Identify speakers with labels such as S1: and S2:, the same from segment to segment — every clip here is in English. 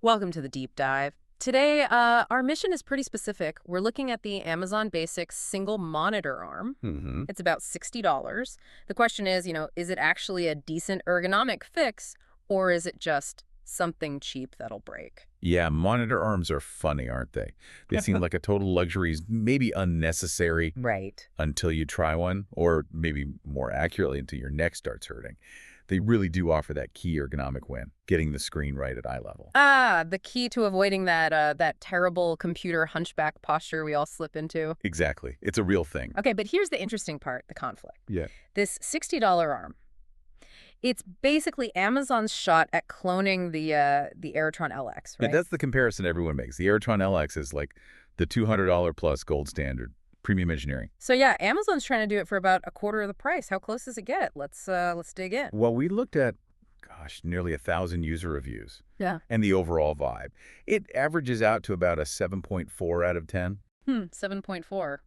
S1: Welcome to the deep dive. Today, our mission is pretty specific. We're looking at the Amazon Basics single monitor arm.
S2: Hmm.
S1: It's about $60. The question is, is it actually a decent ergonomic fix, or is it just something cheap that'll break?
S2: Yeah, monitor arms are funny, aren't they? They seem like a total luxury, maybe unnecessary
S1: Right.
S2: until you try one, or maybe more accurately, until your neck starts hurting. They really do offer that key ergonomic win, getting the screen right at eye level.
S1: Ah, the key to avoiding that terrible computer hunchback posture we all slip into.
S2: Exactly. It's a real thing.
S1: Okay, but here's the interesting part, the conflict.
S2: Yeah.
S1: This $60 arm. It's basically Amazon's shot at cloning the Aerotron LX,
S2: Yeah,
S1: right?
S2: that's the comparison everyone makes. The Aerotron LX is like the $200 plus gold standard, premium engineering.
S1: So yeah, Amazon's trying to do it for about a quarter of the price. How close does it get? Let's dig in.
S2: Well, we looked at, gosh, nearly 1,000 user reviews
S1: Yeah.
S2: and the overall vibe. It averages out to about a 7.4 out of 10.
S1: 7.4.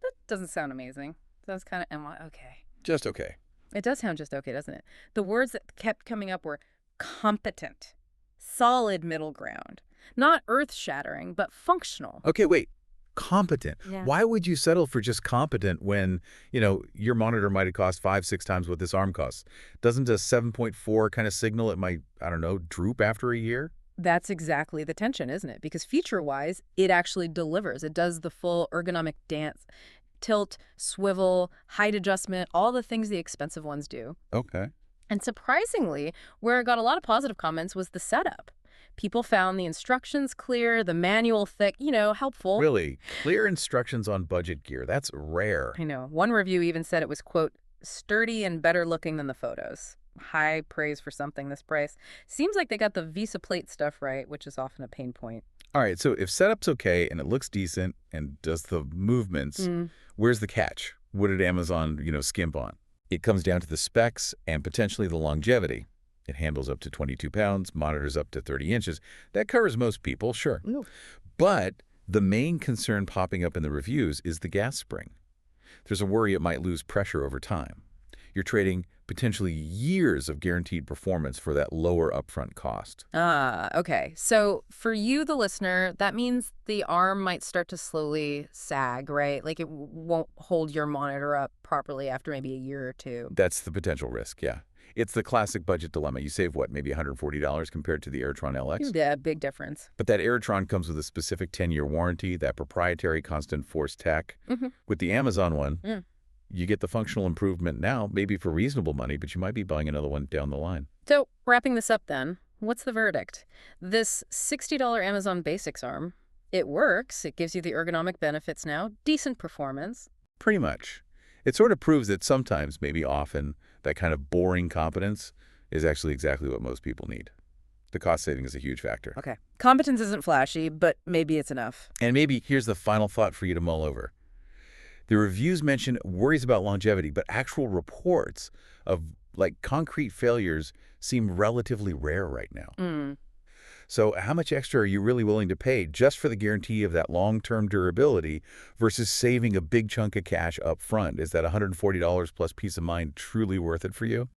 S1: That doesn't sound amazing. Sounds kind of okay.
S2: Just okay.
S1: It does sound just okay, doesn't it? The words that kept coming up were competent, solid middle ground, not earth-shattering, but functional.
S2: Okay, wait. Competent.
S1: Yeah.
S2: Why would you settle for just competent when, your monitor might have cost 5, 6 times what this arm costs? Doesn't a 7.4 kind of signal it might, I don't know, droop after a year?
S1: That's exactly the tension, isn't it? Because feature-wise, it actually delivers. It does the full ergonomic dance. Tilt, swivel, height adjustment, all the things the expensive ones do.
S2: Okay.
S1: And surprisingly, where it got a lot of positive comments was the setup. People found the instructions clear, the manual thick, helpful.
S2: Really? Clear instructions on budget gear. That's rare.
S1: I know. One review even said it was, quote, sturdy and better looking than the photos. High praise for something this price. Seems like they got the Visa plate stuff right, which is often a pain point.
S2: All right, so if setup's okay and it looks decent and does the movements, where's the catch? What did Amazon, skimp on? It comes down to the specs and potentially the longevity. It handles up to 22 pounds, monitors up to 30 inches. That covers most people, sure.
S1: Ooh.
S2: But the main concern popping up in the reviews is the gas spring. There's a worry it might lose pressure over time. You're trading potentially years of guaranteed performance for that lower upfront cost.
S1: Ah, okay. So for you, the listener, that means the arm might start to slowly sag, right? Like it won't hold your monitor up properly after maybe a year or two.
S2: That's the potential risk, yeah. It's the classic budget dilemma. You save, what, maybe $140 compared to the Aerotron LX?
S1: Yeah, big difference.
S2: But that Aerotron comes with a specific 10-year warranty, that proprietary constant force tech. With the Amazon one, you get the functional improvement now, maybe for reasonable money, but you might be buying another one down the line.
S1: So wrapping this up then, what's the verdict? This $60 Amazon Basics arm, it works. It gives you the ergonomic benefits now, decent performance.
S2: Pretty much. It sort of proves that sometimes, maybe often, that kind of boring competence is actually exactly what most people need. The cost saving is a huge factor.
S1: Okay. Competence isn't flashy, but maybe it's enough.
S2: And maybe here's the final thought for you to mull over. The reviews mention worries about longevity, but actual reports of concrete failures seem relatively rare right now. So how much extra are you really willing to pay just for the guarantee of that long-term durability versus saving a big chunk of cash up front? Is that $140 plus peace of mind truly worth it for you?